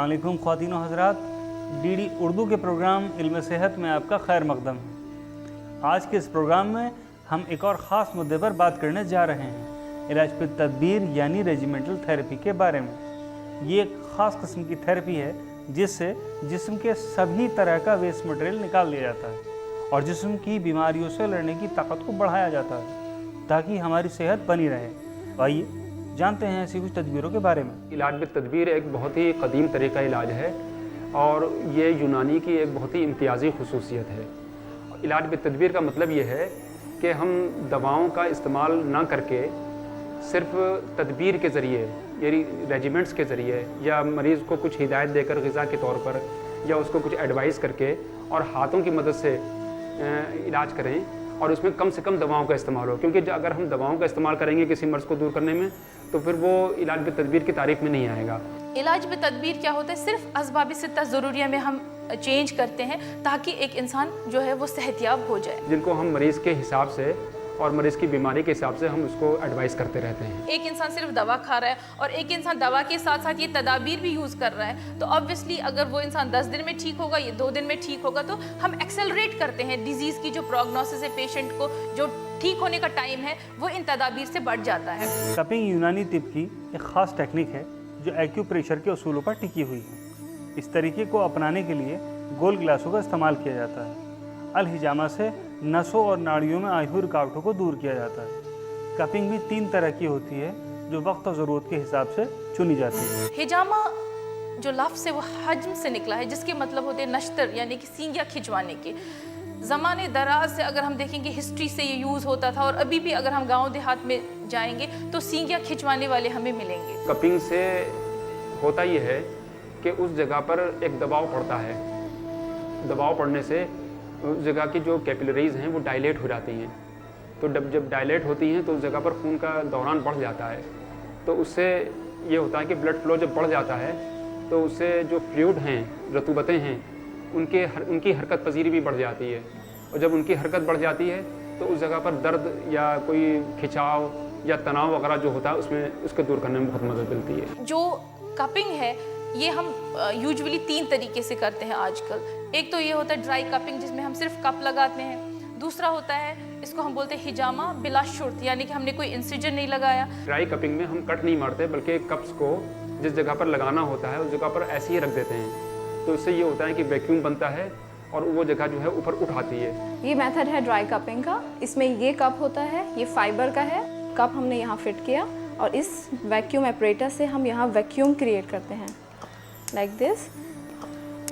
अस्सलाम वालेकुम ख़वातीन व हज़रात, डीडी उर्दू के प्रोग्राम इल्म सेहत में आपका खैर मक़दम। आज के इस प्रोग्राम में हम एक और ख़ास मुद्दे पर बात करने जा रहे हैं, इलाज पे तदबीर यानी रेजिमेंटल थेरेपी के बारे में। ये एक ख़ास किस्म की थेरेपी है जिससे जिस्म के सभी तरह का वेस्ट मटेरियल निकाल लिया जाता है और जिस्म की बीमारियों से लड़ने की ताकत को बढ़ाया जाता है ताकि हमारी सेहत बनी रहे। आइए जानते हैं ऐसी कुछ तदबीरों के बारे में। इलाज में तदबीर एक बहुत ही कदीम तरीका इलाज है और ये यूनानी की एक बहुत ही इम्तियाज़ी खुसूसियत है। इलाज में तदबीर का मतलब ये है कि हम दवाओं का इस्तेमाल ना करके सिर्फ तदबीर के ज़रिए यानी रेजिमेंट्स के ज़रिए या मरीज़ को कुछ हिदायत देकर ग़िज़ा के तौर पर या उसको कुछ एडवाइस करके और हाथों की मदद से इलाज करें और उसमें कम से कम दवाओं का इस्तेमाल हो, क्योंकि अगर हम दवाओं का इस्तेमाल करेंगे किसी मर्ज़ को दूर करने में तो फिर वो इलाज में तदबीर की तारीफ़ में नहीं आएगा। इलाज में तदबीर क्या होता है? सिर्फ असबाब सित्ता ज़रूरिया में हम चेंज करते हैं ताकि एक इंसान जो है वो सेहतयाब हो जाए, जिनको हम मरीज़ के हिसाब से और मरीज़ की बीमारी के हिसाब से हम उसको एडवाइस करते रहते हैं। एक इंसान सिर्फ दवा खा रहा है और एक इंसान दवा के साथ साथ ये तदाबीर भी यूज़ कर रहा है, तो ऑब्वियसली अगर वो इंसान 10 दिन में ठीक होगा, ये 2 दिन में ठीक होगा, तो हम एक्सेलरेट करते हैं डिजीज़ की जो प्रोग्नोसिस है, पेशेंट को जो ठीक होने का टाइम है वो इन तदाबीर से बढ़ जाता है। कपिंग यूनानी तिब की एक ख़ास टेक्निक है जो एक्यूप्रेशर के उसूलों पर टिकी हुई है। इस तरीके को अपनाने के लिए गोल गिलासों का इस्तेमाल किया जाता है। अल हिजामा से नसों और नाड़ियों में आई हुई रुकावटों को दूर किया जाता है। कपिंग भी 3 तरह की होती है जो वक्त और ज़रूरत के हिसाब से चुनी जाती है। हिजामा जो लफ्ज़ है वो हज्म से निकला है, जिसके मतलब होते हैं नश्तर यानी कि सींगियाँ खिंचवाने के। ज़माने दराज से अगर हम देखेंगे हिस्ट्री से ये यूज़ होता था और अभी भी अगर हम गांव देहात में जाएंगे तो सींगियाँ खिंचवाने वाले हमें मिलेंगे। कपिंग से होता ये है कि उस जगह पर एक दबाव पड़ता है, दबाव पड़ने से उस जगह की जो कैपिलरीज़ हैं वो डायलेट हो जाती हैं, तो जब डायलेट होती हैं तो उस जगह पर खून का दौरान बढ़ जाता है, तो उससे ये होता है कि ब्लड फ्लो जब बढ़ जाता है तो उससे जो फ्लूइड हैं, रतूबतें हैं, उनकी हरकत पजीरी भी बढ़ जाती है और जब उनकी हरकत बढ़ जाती है तो उस जगह पर दर्द या कोई खिंचाव या तनाव वगैरह जो होता है उसमें उसको दूर करने में बहुत मदद मिलती है। जो कपिंग है ये हम यूजुअली 3 तरीके से करते हैं आजकल। एक तो ये होता है ड्राई कपिंग जिसमें हम सिर्फ कप लगाते हैं। दूसरा होता है इसको हम बोलते हैं हिजामा बिला शुर्त, यानी कि हमने कोई इंसिजन नहीं लगाया। ड्राई कपिंग में हम कट नहीं मारते बल्कि कप्स को जिस जगह पर लगाना होता है उस जगह पर ऐसे ही रख देते हैं, तो इससे ये होता है कि वैक्यूम बनता है और वो जगह जो है ऊपर उठाती है। ये मेथड है ड्राई कपिंग का। इसमें ये कप होता है, ये फाइबर का है। कप हमने यहाँ फिट किया और इस वैक्यूम ऑपरेटर से हम यहाँ वैक्यूम क्रिएट करते हैं लाइक दिस।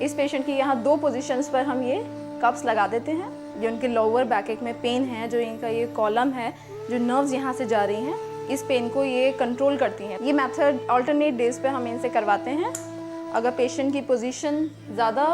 इस पेशेंट की यहाँ 2 पोजीशंस पर हम ये कप्स लगा देते हैं। जो उनके लोअर बैक में पेन है, जो इनका ये कॉलम है, जो नर्व्स यहाँ से जा रही हैं, इस पेन को ये कंट्रोल करती हैं। ये मेथड अल्टरनेट डेज पे हम इनसे करवाते हैं। अगर पेशेंट की पोजीशन ज़्यादा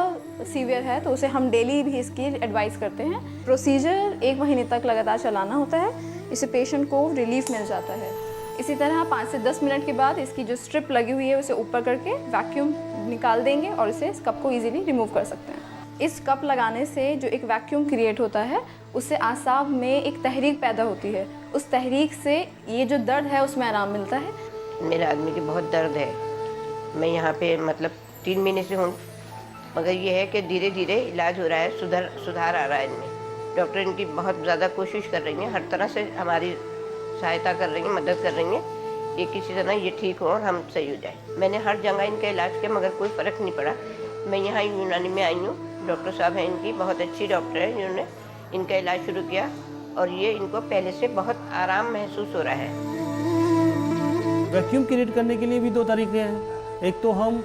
सीवियर है तो उसे हम डेली भी इसकी एडवाइस करते हैं। प्रोसीजर 1 महीने तक लगातार चलाना होता है, इससे पेशेंट को रिलीफ मिल जाता है। इसी तरह 5 से 10 मिनट के बाद इसकी जो स्ट्रिप लगी हुई है उसे ऊपर करके वैक्यूम निकाल देंगे और इसे इस कप को इजीली रिमूव कर सकते हैं। इस कप लगाने से जो एक वैक्यूम क्रिएट होता है उससे आसाब में एक तहरीक पैदा होती है। उस तहरीक से ये जो दर्द है उसमें आराम मिलता है। मेरे आदमी की बहुत दर्द है, मैं यहाँ पे मतलब 3 महीने से हूँ, मगर ये है कि धीरे धीरे इलाज हो रहा है, सुधार आ रहा है इनमें। डॉक्टर इनकी बहुत ज़्यादा कोशिश कर रही हैं, हर तरह से हमारी सहायता कर रही हैं, मदद कर रही हैं कि किसी तरह ये ठीक हो और हम सही हो जाए। मैंने हर जगह इनका इलाज किया मगर कोई फ़र्क नहीं पड़ा। मैं यहाँ यूनानी में आई हूँ, डॉक्टर साहब हैं इनकी, बहुत अच्छी डॉक्टर है, जिन्होंने इनका इलाज शुरू किया और ये इनको पहले से बहुत आराम महसूस हो रहा है। वैक्यूम क्रिएट करने के लिए भी 2 तरीके हैं। एक तो हम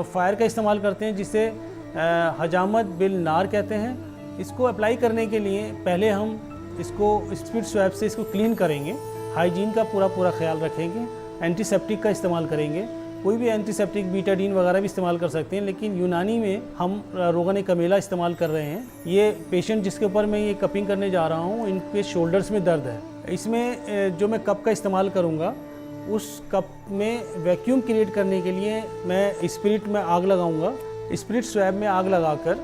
फायर का इस्तेमाल करते हैं जिसे हजामत बिल नार कहते हैं। इसको अप्लाई करने के लिए पहले हम इसको स्पिरिट स्वैप से इसको क्लीन करेंगे, हाइजीन का पूरा ख्याल रखेंगे, एंटीसेप्टिक का इस्तेमाल करेंगे। कोई भी एंटीसेप्टिक बीटाडीन वगैरह भी इस्तेमाल कर सकते हैं, लेकिन यूनानी में हम रोगन कमेला इस्तेमाल कर रहे हैं। ये पेशेंट जिसके ऊपर मैं ये कपिंग करने जा रहा हूँ, इनके शोल्डर्स में दर्द है। इसमें जो मैं कप का इस्तेमाल करूँगा उस कप में वैक्यूम क्रिएट करने के लिए मैं स्पिरिट में आग लगाऊंगा। स्पिरिट स्वैब में आग लगाकर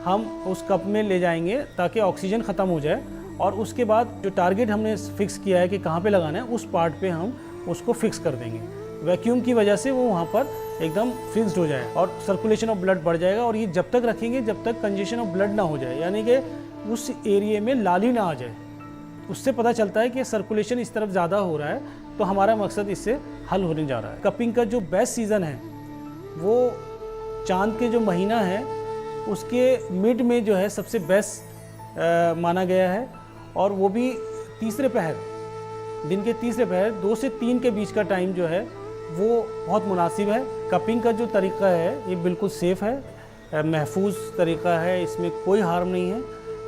हम उस कप में ले जाएंगे ताकि ऑक्सीजन ख़त्म हो जाए और उसके बाद जो टारगेट हमने फिक्स किया है कि कहाँ पे लगाना है उस पार्ट पे हम उसको फिक्स कर देंगे। वैक्यूम की वजह से वो वहाँ पर एकदम फिक्स्ड हो जाए और सर्कुलेशन ऑफ ब्लड बढ़ जाएगा। और ये जब तक रखेंगे जब तक कंजेशन ऑफ ब्लड ना हो जाए, यानी कि उस एरिया में लाली ना आ जाए। उससे पता चलता है कि सर्कुलेशन इस तरफ ज़्यादा हो रहा है, तो हमारा मकसद इससे हल होने जा रहा है। कपिंग का जो बेस्ट सीज़न है वो चांद के जो महीना है उसके मिड में जो है सबसे बेस्ट माना गया है, और वो भी तीसरे पहर, दिन के तीसरे पहर 2 से 3 के बीच का टाइम जो है वो बहुत मुनासिब है। कपिंग का जो तरीका है ये बिल्कुल सेफ़ है, महफूज तरीका है, इसमें कोई हार्म नहीं है,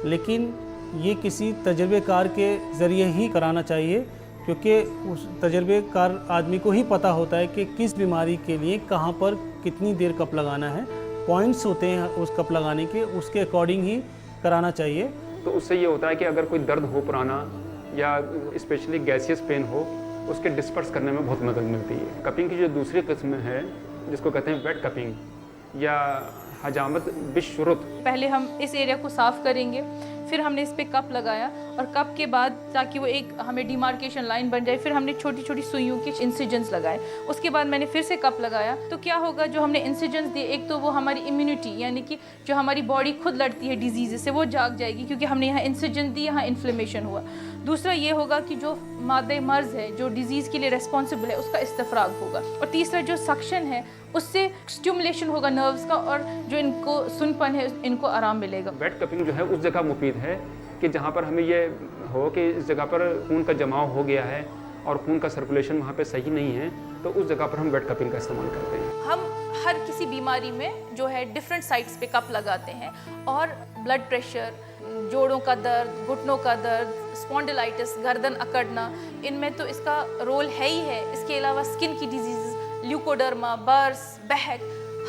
लेकिन ये किसी तजर्बेकार के ज़रिए ही कराना चाहिए, क्योंकि उस तजर्बेकार आदमी को ही पता होता है कि किस बीमारी के लिए कहाँ पर कितनी देर कप लगाना है। पॉइंट्स होते हैं उस कप लगाने के, उसके अकॉर्डिंग ही कराना चाहिए। तो उससे ये होता है कि अगर कोई दर्द हो पुराना या स्पेशली गैसियस पेन हो, उसके डिस्पर्स करने में बहुत मदद मिलती है। कपिंग की जो दूसरी किस्म है जिसको कहते हैं वेट कपिंग या हजामत बिशुरुत, पहले हम इस एरिया को साफ़ करेंगे, फिर हमने इस पे कप लगाया, और कप के बाद ताकि वो एक हमें डिमार्केशन लाइन बन जाए, फिर हमने छोटी छोटी सुइयों के इंसिजन्स लगाए। उसके बाद मैंने फिर से कप लगाया, तो क्या होगा, जो हमने इंसिजन्स दिए, एक तो वो हमारी इम्यूनिटी यानी कि जो हमारी बॉडी खुद लड़ती है डिजीज़ से वो जाग जाएगी, क्योंकि हमने यहाँ इंसिजन दी, यहाँ इन्फ्लेमेशन हुआ। दूसरा ये होगा कि जो मादे मर्ज़ है जो डिजीज़ के लिए रिस्पॉन्सिबल है उसका इस्तफराग होगा, और तीसरा जो सक्शन है उससे स्टिमुलेशन होगा नर्व्स का, और जो इनको सुनपन है इनको आराम मिलेगा। वेट कपिंग जो है उस जगह मुफीद है कि जहाँ पर हमें ये हो कि इस जगह पर खून का जमाव हो गया है और खून का सर्कुलेशन वहाँ पे सही नहीं है, तो उस जगह पर हम वेट कपिंग का इस्तेमाल करते हैं। हम हर किसी बीमारी में जो है डिफरेंट साइट्स पे कप लगाते हैं, और ब्लड प्रेशर, जोड़ों का दर्द, घुटनों का दर्द, स्पॉन्डिलाइटिस, गर्दन अकड़ना, इनमें तो इसका रोल है ही है। इसके अलावा स्किन की डिजीज़, ल्यूकोडर्मा, बर्स, बहक,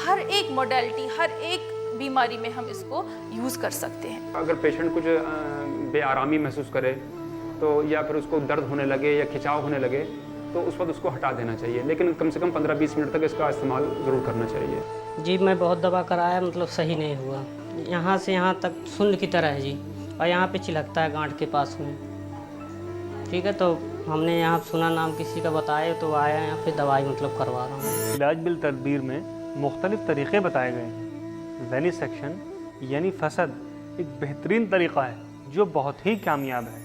हर एक मोडेलिटी, हर एक बीमारी में हम इसको यूज़ कर सकते हैं। अगर पेशेंट कुछ बेआरामी महसूस करे तो, या फिर उसको दर्द होने लगे या खिंचाव होने लगे, तो उस वक्त उसको हटा देना चाहिए, लेकिन कम से कम 15-20 मिनट तक इसका इस्तेमाल ज़रूर करना चाहिए। जी मैं बहुत दवा कराया, मतलब सही नहीं हुआ। यहाँ से यहाँ तक शून्य की तरह है जी, और यहाँ पे चिलकता है गांठ के पास में। ठीक है, तो हमने यहाँ सुना, नाम किसी का बताया, तो आया यहाँ पे दवाई मतलब करवा रहा हूँ। इलाज बिल तदबीर में मुख्तलिफ़ तरीक़े बताए गए हैं। वेनिसेक्शन यानी फसद एक बेहतरीन तरीक़ा है जो बहुत ही कामयाब है।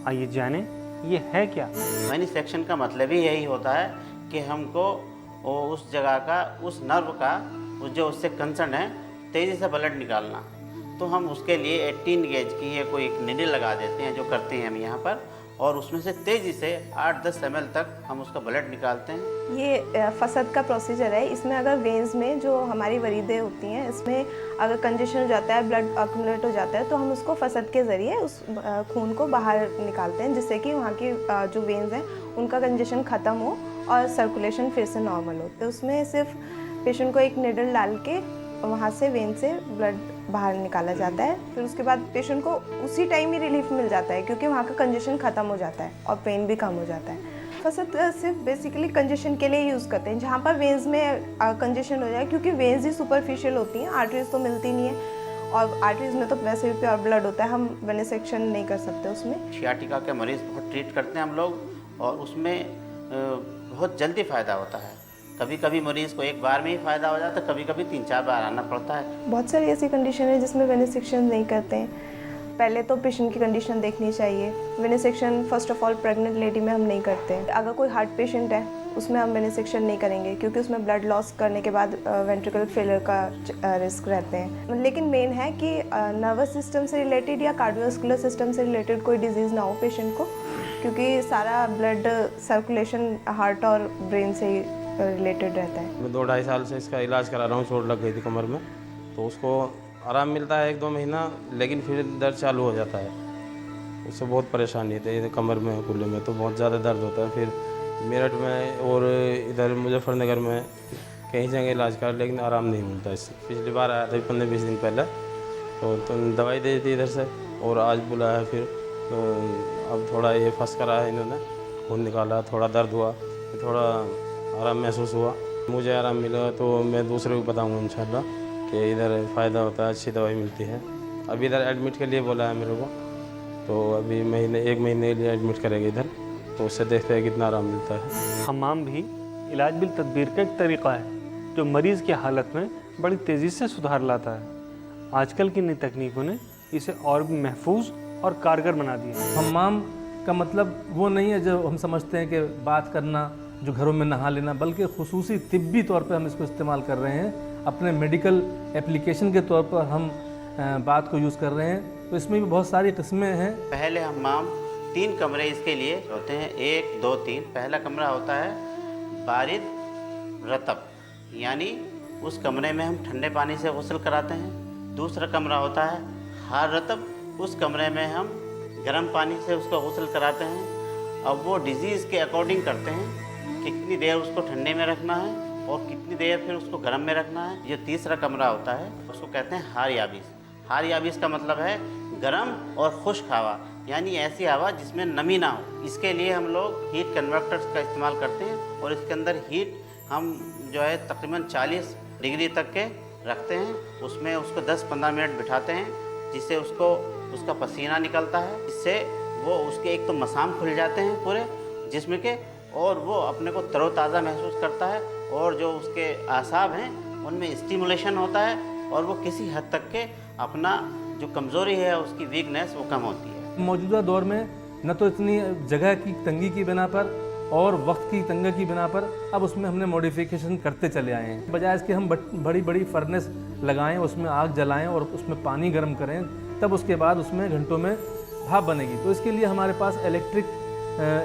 आइए जानें ये है क्या। वेनिसेक्शन का मतलब ही यही होता है कि हमको उस जगह का, उस नर्व का जो उससे कंसर्न है, तेज़ी से ब्लड निकालना। तो हम उसके लिए 18 गेज की ये कोई एक निडल लगा देते हैं, जो करते हैं हम यहाँ पर, और उसमें से तेज़ी से 8-10 ml तक हम उसका ब्लड निकालते हैं। ये फसद का प्रोसीजर है। इसमें अगर वेन्स में जो हमारी वरीदें होती हैं, इसमें अगर कंजेशन हो जाता है, ब्लड अक्यूमुलेट हो जाता है, तो हम उसको फसद के ज़रिए उस खून को बाहर निकालते हैं, जिससे कि वहाँ की जो वेन्स हैं उनका कंजेशन ख़त्म हो और सर्कुलेशन फिर से नॉर्मल हो। तो उसमें सिर्फ पेशेंट को एक निडल डाल के वहाँ से वेन से ब्लड बाहर निकाला जाता है। फिर उसके बाद पेशेंट को उसी टाइम ही रिलीफ मिल जाता है, क्योंकि वहाँ का कंजेशन ख़त्म हो जाता है और पेन भी कम हो जाता है। फसद सिर्फ बेसिकली कंजेशन के लिए यूज़ करते हैं, जहाँ पर वेन्स में कंजेशन हो जाए, क्योंकि वेन्स ही सुपरफिशियल होती हैं, आर्टरीज तो मिलती नहीं है, और आर्टरीज में तो वैसे भी प्योर ब्लड होता है, हम वेनिसेक्शन नहीं कर सकते उसमें। शियाटिका के मरीज़ बहुत ट्रीट करते हैं हम लोग, और उसमें बहुत जल्दी फ़ायदा होता है। कभी कभी मरीज़ को एक बार में ही फ़ायदा हो जाता है, कभी कभी 3-4 बार आना पड़ता है। बहुत सारी ऐसी कंडीशन है जिसमें वेनिसेक्शन नहीं करते हैं। पहले तो पेशेंट की कंडीशन देखनी चाहिए। Venisection first of all pregnant lady में हम नहीं करते हैं। अगर कोई हार्ट पेशेंट है उसमें हम वेनिसेक्शन नहीं करेंगे, क्योंकि उसमें ब्लड लॉस करने के बाद वेंट्रिकल फेलियर का रिस्क रहते हैं। लेकिन मेन है कि नर्वस सिस्टम से रिलेटेड या कार्डियोवास्कुलर सिस्टम से रिलेटेड कोई डिजीज़ ना हो पेशेंट को, क्योंकि सारा ब्लड सर्कुलेशन हार्ट और ब्रेन से ही रिलेटेड रहता है। मैं 2-2.5 साल से इसका इलाज करा रहा हूँ। चोट लग गई थी कमर में, तो उसको आराम मिलता है 1-2 महीना, लेकिन फिर दर्द चालू हो जाता है। उससे बहुत परेशानी होती है, कमर में, कुल्ले में तो बहुत ज़्यादा दर्द होता है। फिर मेरठ में और इधर मुजफ्फरनगर में कई जगह इलाज करा, लेकिन आराम नहीं मिलता इससे। पिछली बार आया था 15-20 दिन पहले, तो दवाई दे दी इधर से, और आज बुलाया फिर, तो अब थोड़ा ये फंस करा है इन्होंने, खून निकाला, थोड़ा दर्द हुआ, थोड़ा आराम महसूस हुआ। मुझे आराम मिला तो मैं दूसरे को बताऊंगा इंशाल्लाह कि इधर फ़ायदा होता है, अच्छी दवाई मिलती है। अभी इधर एडमिट के लिए बोला है मेरे को, तो अभी 1 महीने के लिए एडमिट करेंगे इधर, तो उससे देखते हैं कितना आराम मिलता है। हमाम भी इलाज बिल तदबीर का एक तरीक़ा है जो मरीज़ की हालत में बड़ी तेज़ी से सुधार लाता है। आजकल की नई तकनीकों ने इसे और भी महफूज और कारगर बना दिया। हम्माम का मतलब वो नहीं है जो हम समझते हैं कि बात करना, जो घरों में नहा लेना, बल्कि खुसूसी तिब्बी तौर पे हम इसको इस्तेमाल कर रहे हैं। अपने मेडिकल एप्लीकेशन के तौर पर हम बात को यूज़ कर रहे हैं। तो इसमें भी बहुत सारी किस्में हैं। पहले हम्माम 3 कमरे इसके लिए होते हैं, 1 2 3। पहला कमरा होता है बारिद रतब, यानी उस कमरे में हम ठंडे पानी से गुस्ल कराते हैं। दूसरा कमरा होता है हार रतब, उस कमरे में हम गर्म पानी से उसका गुस्ल कराते हैं। अब वो डिज़ीज़ के अकॉर्डिंग करते हैं कि कितनी देर उसको ठंडे में रखना है और कितनी देर फिर उसको गर्म में रखना है। ये तीसरा कमरा होता है, उसको कहते हैं हार याबीस। हार याबीस का मतलब है गर्म और खुश्क हवा, यानी ऐसी हवा जिसमें नमी ना हो। इसके लिए हम लोग हीट कन्वर्टर्स का इस्तेमाल करते हैं और इसके अंदर हीट हम जो है तकरीबन 40 डिग्री तक के रखते हैं। उसमें उसको 10-15 मिनट बिठाते हैं, जिससे उसका पसीना निकलता है। इससे वो उसके एक तो मसाम खुल जाते हैं पूरे जिस्म के, और वो अपने को तरोताज़ा महसूस करता है, और जो उसके आसाब हैं उनमें स्टिमुलेशन होता है, और वो किसी हद तक के अपना जो कमज़ोरी है उसकी वीकनेस वो कम होती है। मौजूदा दौर में न तो इतनी जगह की तंगी की बिना पर और वक्त की तंगी की बिना पर अब उसमें हमने मॉडिफिकेशन करते चले आए हैं। बजाय इसके हम बड़ी बड़ी फर्नेस लगाएं, उसमें आग जलाएं और उसमें पानी गर्म करें, तब उसके बाद उसमें घंटों में भाप बनेगी। तो इसके लिए हमारे पास इलेक्ट्रिक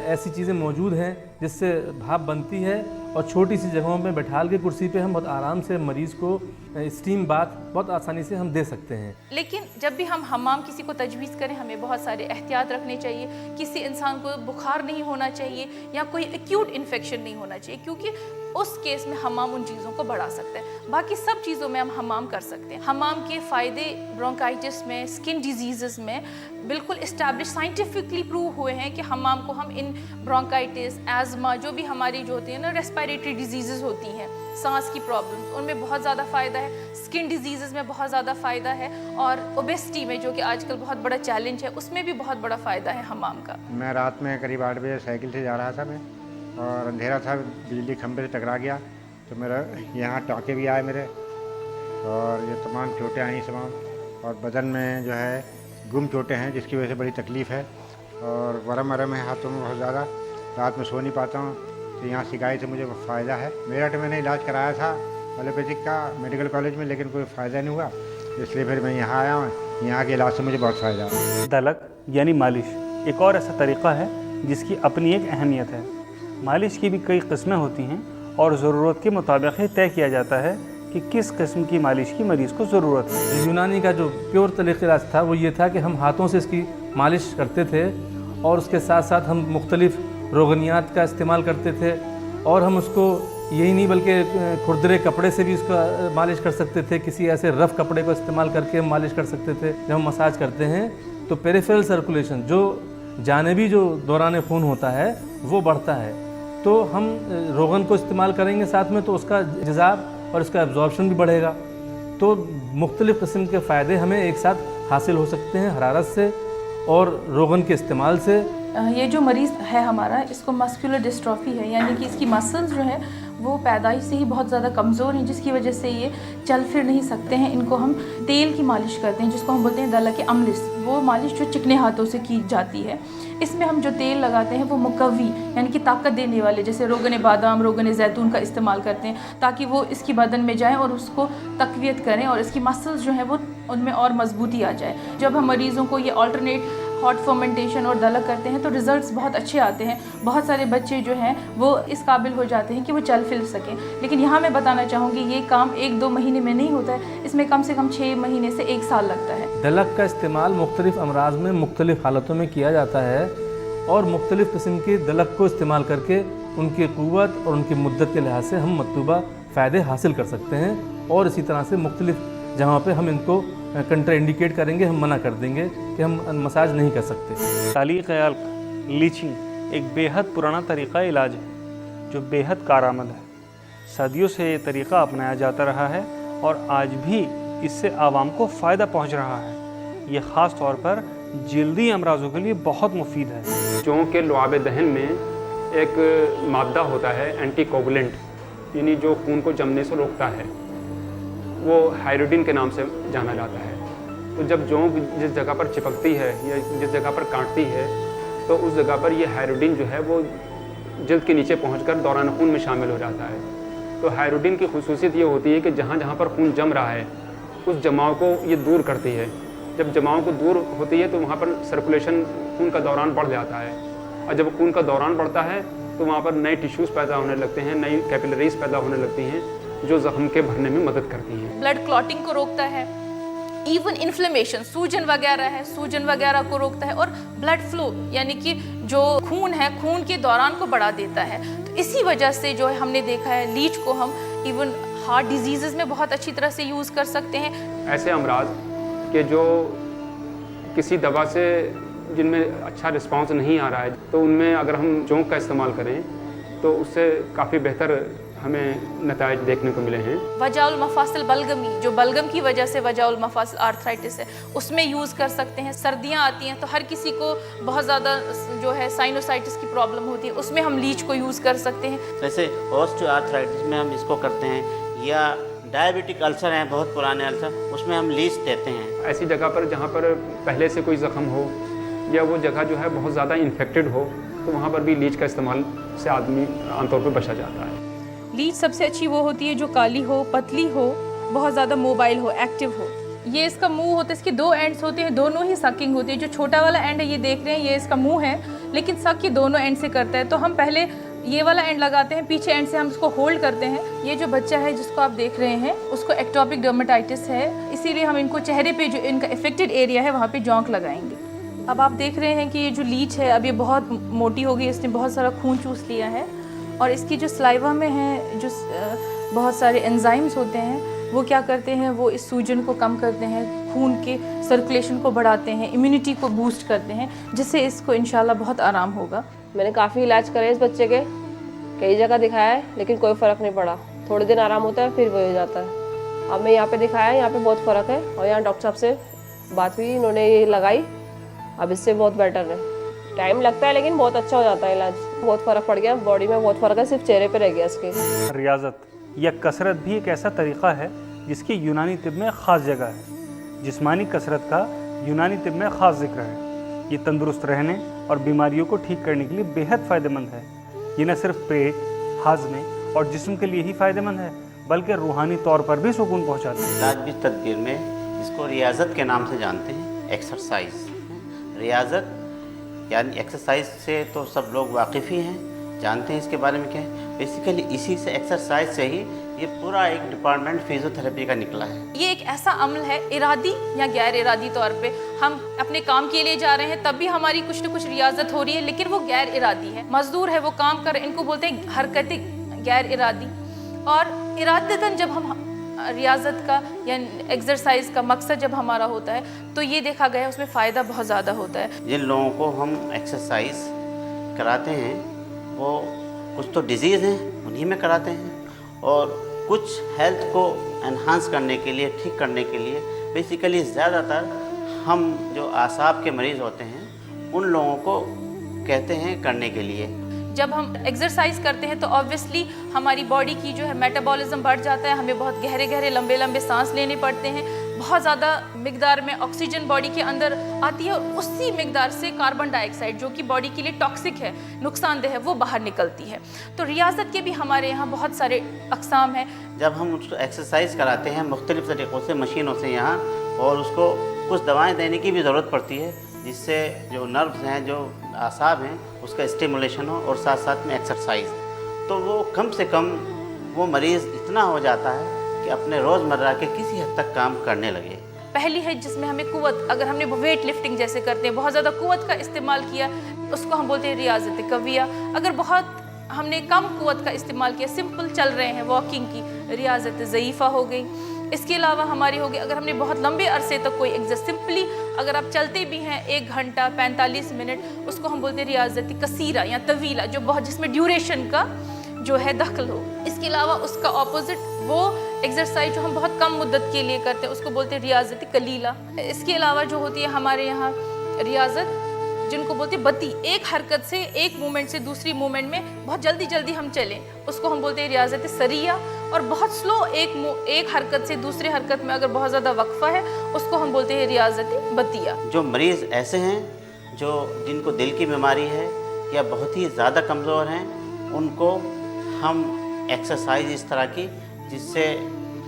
ऐसी चीज़ें मौजूद हैं जिससे भाप बनती है, और छोटी सी जगहों में बैठाल के कुर्सी पे हम बहुत आराम से मरीज़ को स्टीम बाथ बहुत आसानी से हम दे सकते हैं। लेकिन जब भी हम हम्माम किसी को तजवीज़ करें, हमें बहुत सारे एहतियात रखने चाहिए। किसी इंसान को बुखार नहीं होना चाहिए या कोई एक्यूट इन्फेक्शन नहीं होना चाहिए, क्योंकि उस केस में हम्माम उन चीज़ों को बढ़ा सकता है। बाकी सब चीज़ों में हम हम्माम कर सकते हैं। हम्माम के फ़ायदे ब्रोंकाइटिस में, स्किन डिजीज़ में बिल्कुल इस्टेब्लिश साइंटिफिकली प्रूव हुए हैं कि हम्माम को हम इन ब्रोंकाइटिस, एज़मा, जो भी हमारी जो होती है ना रेस्पिरेटरी डिजीज़ होती हैं, सांस की प्रॉब्लम्स, उनमें बहुत ज़्यादा फ़ायदा है। स्किन डिजीज़ में बहुत ज़्यादा फ़ायदा है, और ओबेसिटी में जो कि आजकल बहुत बड़ा चैलेंज है, उसमें भी बहुत बड़ा फ़ायदा है हम्माम का। मैं रात में करीब 8 बजे साइकिल से जा रहा था मैं, और अंधेरा था, बिजली खंभे से टकरा गया, तो मेरा यहाँ टाँके भी आए मेरे, और ये तमाम चोटें आई तमाम, और बदन में जो है गुम चोटें हैं जिसकी वजह से बड़ी तकलीफ़ है, और वरम है हाथों में बहुत ज़्यादा। रात में सो नहीं पाता हूँ, तो यहाँ सिकाई से मुझे फ़ायदा है। मेरा तो मैंने इलाज कराया था एलोपैथिक का मेडिकल कॉलेज में, लेकिन कोई फ़ायदा नहीं हुआ, इसलिए फिर मैं यहाँ आया हूँ। यहाँ के इलाज से मुझे बहुत फ़ायदा है। दलक यानी मालिश एक और ऐसा तरीक़ा है जिसकी अपनी एक अहमियत है। मालिश की भी कई किस्में होती हैं, और ज़रूरत के मुताबिक ही तय किया जाता है कि किस किस्म की मालिश की मरीज़ को ज़रूरत है। यूनानी का जो प्योर तरीक़ा इलाज था वो ये था कि हम हाथों से इसकी मालिश करते थे, और उसके साथ साथ हम मुख्तलिफ़ रोगनियात का इस्तेमाल करते थे, और हम उसको यही नहीं बल्कि खुरदरे कपड़े से भी उसका मालिश कर सकते थे। किसी ऐसे रफ़ कपड़े को इस्तेमाल करके हम मालिश कर सकते थे। जब हम मसाज करते हैं तो पेरिफेरल सर्कुलेशन, जो जानेबी जो दौरान खून होता है, वो बढ़ता है। तो हम रोगन को इस्तेमाल करेंगे साथ में, तो उसका जज़ाब और उसका एब्जॉर्प्शन भी बढ़ेगा। तो मुख्तलिफ़ किस्म के फ़ायदे हमें एक साथ हासिल हो सकते हैं हरारत से और रोगन के इस्तेमाल से। ये जो मरीज़ है हमारा, इसको मस्कुलर डिस्ट्रॉफी है, यानी कि इसकी मसल्स जो है वो पैदाइश से ही बहुत ज़्यादा कमज़ोर हैं, जिसकी वजह से ये चल फिर नहीं सकते हैं। इनको हम तेल की मालिश करते हैं, जिसको हम बोलते हैं दलक अमलिस। वो मालिश जो चिकने हाथों से की जाती है, इसमें हम जो तेल लगाते हैं वो मुकव्वी यानी कि ताकत देने वाले, जैसे रोगन बादाम, रोगन जैतून का इस्तेमाल करते हैं, ताकि वो इसकी बदन में जाएँ और उसको तक़वियत करें, और इसकी मसल्स जो हैं वो उनमें और मजबूती आ जाए। जब हम मरीज़ों को ये अल्टरनेट हॉट फर्मेंटेशन और दलक करते हैं तो रिज़ल्ट्स बहुत अच्छे आते हैं। बहुत सारे बच्चे जो हैं वो इस काबिल हो जाते हैं कि वो चल फिर सकें। लेकिन यहाँ मैं बताना चाहूँगी, ये काम 1-2 महीने में नहीं होता है, इसमें कम से कम 6 महीने से 1 साल लगता है। दलक का इस्तेमाल मुख्तलिफ़ अमराज में मुख्तलिफ़ हालतों में किया जाता है, और मुख्तलिफ़ किस्म की दलक को इस्तेमाल करके उनकी क़ुव्वत और उनकी मुद्दत के लिहाज से हम मतलूबा फ़ायदे हासिल कर सकते हैं। और इसी तरह से मुख्तलिफ़ जहाँ पे हम इनको कंट्रा इंडिकेट करेंगे, हम मना कर देंगे कि हम मसाज नहीं कर सकते। तालीक़ हल्क़ लीचिंग एक बेहद पुराना तरीक़ा इलाज है जो बेहद कारआमद है। सदियों से ये तरीक़ा अपनाया जाता रहा है और आज भी इससे आवाम को फ़ायदा पहुँच रहा है। ये ख़ास तौर पर जल्दी अमराज़ों के लिए बहुत मुफीद है। चों के लुआब दहन में एक मादा होता है एंटीकोगुलेंट, यानी जो खून को जमने से रोकता है, वो हाइड्रोडिन के नाम से जाना जाता है। तो जब जोंक जिस जगह पर चिपकती है या जिस जगह पर काटती है तो उस जगह पर ये हाइड्रोडिन जो है वो जल्द के नीचे पहुंचकर दौरान खून में शामिल हो जाता है। तो हाइड्रोडिन की खुसूसियत ये होती है कि जहाँ जहाँ पर खून जम रहा है उस जमाव को ये दूर करती है। जब जमाव को दूर होती है तो वहाँ पर सर्कुलेशन, खून का दौरान बढ़ जाता है, और जब खून का दौरान बढ़ता है तो वहाँ पर नए टिश्यूज़ पैदा होने लगते हैं, नई कैपिलरीज पैदा होने लगती हैं जो जख्म के भरने में मदद करती हैं। ब्लड क्लॉटिंग को रोकता है, इवन इन्फ्लेमेशन, सूजन वगैरह है, सूजन वगैरह को रोकता है, और ब्लड फ्लो यानी कि जो खून है, खून के दौरान को बढ़ा देता है। तो इसी वजह से जो है हमने देखा है लीच को हम इवन हार्ट डिजीज़ में बहुत अच्छी तरह से यूज़ कर सकते हैं। ऐसे अमराज के जो किसी दवा से जिनमें अच्छा रिस्पांस नहीं आ रहा है, तो उनमें अगर हम जोंक का इस्तेमाल करें तो उससे काफ़ी बेहतर हमें नताइज देखने को मिले हैं। वजाउल मफासिल बलगमी, जो बलगम की वजह से वजाउल मफासिल आर्थराइटिस है, उसमें यूज़ कर सकते हैं। सर्दियाँ आती हैं तो हर किसी को बहुत ज़्यादा जो है साइनोसाइटिस की प्रॉब्लम होती है, उसमें हम लीच को यूज़ कर सकते हैं। जैसे ऑस्टियोआर्थराइटिस में हम इसको करते हैं, या डायबिटिक अल्सर हैं, बहुत पुराने अल्सर, उसमें हम लीच देते हैं। ऐसी जगह पर जहाँ पर पहले से कोई ज़ख्म हो या वो जगह जो है बहुत ज़्यादा इन्फेक्टेड हो, तो वहाँ पर भी लीच का इस्तेमाल से आदमी आमतौर पर बचा जाता है। लीच सबसे अच्छी वो होती है जो काली हो, पतली हो, बहुत ज़्यादा मोबाइल हो, एक्टिव हो। ये इसका मुंह होता है, इसके दो एंड्स होते हैं, दोनों ही सकिंग होती है। जो छोटा वाला एंड है ये देख रहे हैं, ये इसका मुंह है, लेकिन सक ये दोनों एंड से करता है। तो हम पहले ये वाला एंड लगाते हैं, पीछे एंड से हम इसको होल्ड करते हैं। ये जो बच्चा है जिसको आप देख रहे हैं उसको एक्टोपिक डर्मेटाइटिस है, इसीलिए हम इनको चेहरे पे जो इनका इफेक्टेड एरिया है वहाँ पे जोंक लगाएंगे। अब आप देख रहे हैं कि ये जो लीच है अब ये बहुत मोटी हो गई, इसने बहुत सारा खून चूस लिया है, और इसकी जो स्लाइवा में है जो बहुत सारे एंजाइम्स होते हैं वो क्या करते हैं, वो इस सूजन को कम करते हैं, खून के सर्कुलेशन को बढ़ाते हैं, इम्यूनिटी को बूस्ट करते हैं, जिससे इसको इंशाल्लाह बहुत आराम होगा। मैंने काफ़ी इलाज करे इस बच्चे के, कई जगह दिखाया है लेकिन कोई फ़र्क नहीं पड़ा। थोड़े दिन आराम होता है फिर वही हो जाता है। अब मैं यहाँ पे दिखाया, यहाँ पे बहुत फ़र्क है, और यहाँ डॉक्टर साहब से बात हुई, इन्होंने ये लगाई, अब इससे बहुत बेटर है। टाइम लगता है लेकिन बहुत अच्छा हो जाता है इलाज, बहुत फ़र्क पड़ गया, बॉडी में बहुत फ़र्क है, सिर्फ चेहरे पे रह गया इसके। रियाज़त या कसरत भी एक ऐसा तरीक़ा है जिसकी यूनानी तिब में ख़ास जगह है। जिस्मानी कसरत का यूनानी तिब में ख़ास जिक्र है। ये तंदुरुस्त रहने और बीमारियों को ठीक करने के लिए बेहद फ़ायदेमंद है। ये न सिर्फ पेट, हाजमे और जिस्म के लिए ही फ़ायदेमंद है, बल्कि रूहानी तौर पर भी सुकून पहुँचाती है। इलाज भी तदबीर में इसको रियाज़त के नाम से जानते हैं, एक्सरसाइज। रियाज़त यानी एक्सरसाइज से तो सब लोग वाकिफ़ ही हैं, जानते हैं इसके बारे में क्या है। बेसिकली इसी से, एक्सरसाइज से ही ये पूरा एक डिपार्टमेंट फिजियोथेरेपी का निकला है। ये एक ऐसा अमल है, इरादी या गैर इरादी तौर पे हम अपने काम के लिए जा रहे हैं, तब भी हमारी कुछ न कुछ रियाजत हो रही है, लेकिन वो गैर इरादी है। मजदूर है, वो काम कर, इनको बोलते हैं हरकतें गैर इरादी। और इरादतन जब हम रियाजत का या एक्सरसाइज का मकसद जब हमारा होता है तो ये देखा गया है उसमें फ़ायदा बहुत ज़्यादा होता है। जिन लोगों को हम एक्सरसाइज कराते हैं वो कुछ तो डिजीज़ हैं उन्हीं में कराते हैं, और कुछ हेल्थ को एनहांस करने के लिए, ठीक करने के लिए बेसिकली ज़्यादातर हम जो आसाब के मरीज़ होते हैं उन लोगों को कहते हैं करने के लिए। जब हम एक्सरसाइज करते हैं तो ऑब्वियसली हमारी बॉडी की जो है मेटाबॉलिज्म बढ़ जाता है, हमें बहुत गहरे गहरे लंबे लंबे सांस लेने पड़ते हैं, बहुत ज़्यादा मिकदार में ऑक्सीजन बॉडी के अंदर आती है, और उसी मिकदार से कार्बन डाइऑक्साइड जो कि बॉडी के लिए टॉक्सिक है, नुकसानदेह है, वो बाहर निकलती है। तो रियाजत के भी हमारे यहाँ बहुत सारे अक़साम हैं। जब हम उसको एक्सरसाइज कराते हैं मुख्तलिफ़ तरीक़ों से, मशीनों से यहाँ, और उसको कुछ दवाएँ देने की भी ज़रूरत पड़ती है जिससे जो नर्व्स हैं, जो आसाब हैं, उसका स्टिमुलेशन हो, और साथ साथ में एक्सरसाइज, तो वो कम से कम वो मरीज़ इतना हो जाता है कि अपने रोज़मर्रा के किसी हद तक काम करने लगे। पहली है जिसमें हमें कुव्वत, अगर हमने वेट लिफ्टिंग जैसे करते हैं, बहुत ज़्यादा कुव्वत का इस्तेमाल किया, उसको हम बोलते हैं रियाजत कविया। अगर बहुत हमने कम कुव्वत का इस्तेमाल किया, सिंपल चल रहे हैं वॉकिंग की, रियाजत ज़ईफ़ा हो गई। इसके अलावा हमारी होगी अगर हमने बहुत लंबे अरसे तक कोई एक्सरसाइज, सिंपली अगर आप चलते भी हैं 1 घंटा 45 मिनट, उसको हम बोलते हैं रियाजत कसीरा या तवीला, जो बहुत जिसमें ड्यूरेशन का जो है दखल हो। इसके अलावा उसका ऑपोजिट वो एक्सरसाइज जो हम बहुत कम मुद्दत के लिए करते हैं उसको बोलते हैं रियाजत कलीला। इसके अलावा जो होती है हमारे यहाँ रियाजत जिनको बोलते हैं बत्ती, एक हरकत से, एक मूवमेंट से दूसरी मूवमेंट में बहुत जल्दी जल्दी हम चलें, उसको हम बोलते हैं रियाजत सरिया। और बहुत स्लो एक हरकत से दूसरे हरकत में अगर बहुत ज़्यादा वक्फा है, उसको हम बोलते हैं रियाजत बतिया। जो मरीज़ ऐसे हैं जो जिनको दिल की बीमारी है या बहुत ही ज़्यादा कमज़ोर हैं, उनको हम एक्सरसाइज इस तरह की जिससे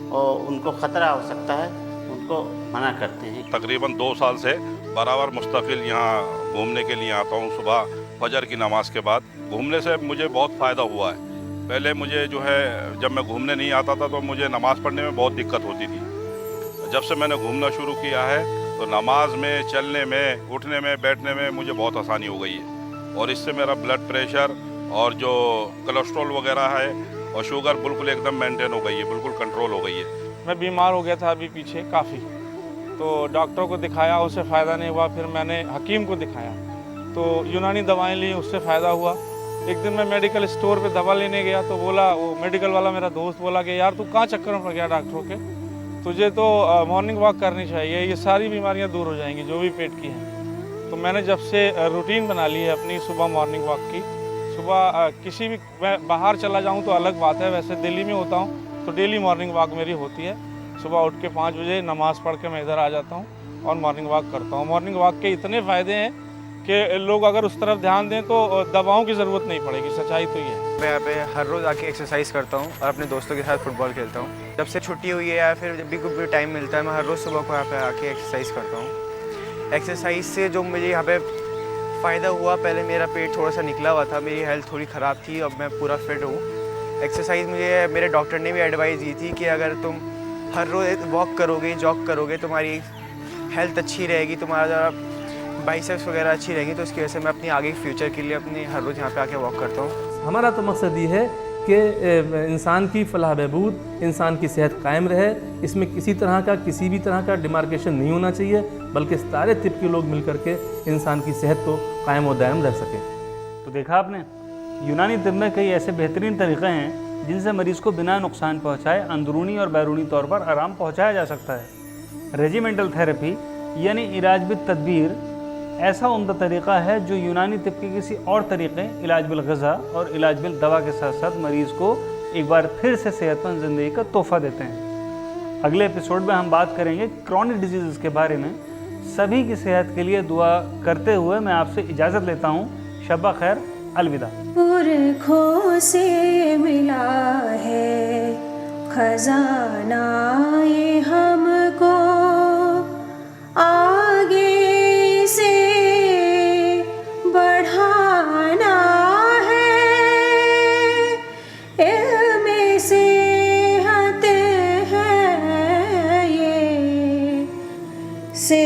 उनको ख़तरा हो सकता है, उनको मना करते हैं। तकरीबन 2 साल से बराबर मुस्तकिल यहाँ घूमने के लिए आता हूँ। सुबह फजर की नमाज के बाद घूमने से मुझे बहुत फ़ायदा हुआ है। पहले मुझे जो है जब मैं घूमने नहीं आता था तो मुझे नमाज़ पढ़ने में बहुत दिक्कत होती थी। जब से मैंने घूमना शुरू किया है तो नमाज में, चलने में, उठने में, बैठने में मुझे बहुत आसानी हो गई है। और इससे मेरा ब्लड प्रेशर और जो कोलेस्ट्रॉल वगैरह है और शुगर बिल्कुल एकदम मेंटेन हो गई है, बिल्कुल कंट्रोल हो गई है। मैं बीमार हो गया था अभी पीछे काफ़ी, तो डॉक्टर को दिखाया, उससे फ़ायदा नहीं हुआ। फिर मैंने हकीम को दिखाया तो यूनानी दवाएं ली, उससे फ़ायदा हुआ। एक दिन मैं मेडिकल स्टोर पे दवा लेने गया तो बोला, वो मेडिकल वाला मेरा दोस्त बोला कि यार तू कहाँ चक्कर में पड़ गया डॉक्टरों के, तुझे तो मॉर्निंग वॉक करनी चाहिए, ये सारी बीमारियाँ दूर हो जाएंगी जो भी पेट की हैं। तो मैंने जब से रूटीन बना ली है अपनी सुबह मॉर्निंग वॉक की, सुबह किसी भी मैं बाहर चला जाऊँ तो अलग बात है, वैसे दिल्ली में होता हूँ तो डेली मॉर्निंग वॉक मेरी होती है। सुबह उठ के 5 बजे नमाज़ पढ़ के मैं इधर आ जाता हूँ और मॉर्निंग वॉक करता हूँ। मॉर्निंग वॉक के इतने फ़ायदे हैं कि लोग अगर उस तरफ ध्यान दें तो दवाओं की ज़रूरत नहीं पड़ेगी, सच्चाई तो ये है। मैं यहाँ पे हर रोज़ आके एक्सरसाइज करता हूँ और अपने दोस्तों के साथ फुटबॉल खेलता हूँ। जब से छुट्टी हुई है या फिर जब भी कोई टाइम मिलता है, मैं हर रोज़ सुबह को यहाँ पे आके एक्सरसाइज करता हूँ। एक्सरसाइज से जो मुझे यहाँ पे फ़ायदा हुआ, पहले मेरा पेट थोड़ा सा निकला हुआ था, मेरी हेल्थ थोड़ी ख़राब थी, अब मैं पूरा फिट हूँ। एक्सरसाइज मुझे मेरे डॉक्टर ने भी एडवाइस दी थी कि अगर तुम हर रोज़ वॉक करोगे, जॉग करोगे, तुम्हारी हेल्थ अच्छी रहेगी, तुम्हारा बाइसेप्स वगैरह अच्छी रहेगी। तो इसकी वजह से मैं अपनी आगे फ्यूचर के लिए अपनी हर रोज़ यहाँ पे आके वॉक करता हूँ। हमारा तो मकसद ये है कि इंसान की फलाह बहबूद, इंसान की सेहत कायम रहे। इसमें किसी भी तरह का डिमार्केशन नहीं होना चाहिए, बल्कि सारे तिब के लोग मिल करके इंसान की सेहत को कायम व दायम रह सकें। तो देखा आपने, यूनानी तिब में कई ऐसे बेहतरीन तरीक़े हैं जिनसे मरीज़ को बिना नुकसान पहुँचाए अंदरूनी और बैरूनी तौर पर आराम पहुँचाया जा सकता है। रेजिमेंटल थेरेपी यानी इलाज बिल तदबीर ऐसा उम्दा तरीक़ा है जो यूनानी तिब के किसी और तरीक़े इलाज बिल ग़िज़ा और इलाज बिल दवा के साथ साथ मरीज़ को एक बार फिर से सेहतमंद ज़िंदगी का तोहफ़ा देते हैं। अगले एपिसोड में हम बात करेंगे क्रॉनिक डिजीज़ के बारे में। सभी की सेहत के लिए दुआ करते हुए मैं आपसे इजाज़त लेता हूँ। शब्बा खैर, अलविदा। पुरखों से मिला है खजाना ये हमको, आगे से बढ़ाना है, इल्म सेहत है ये से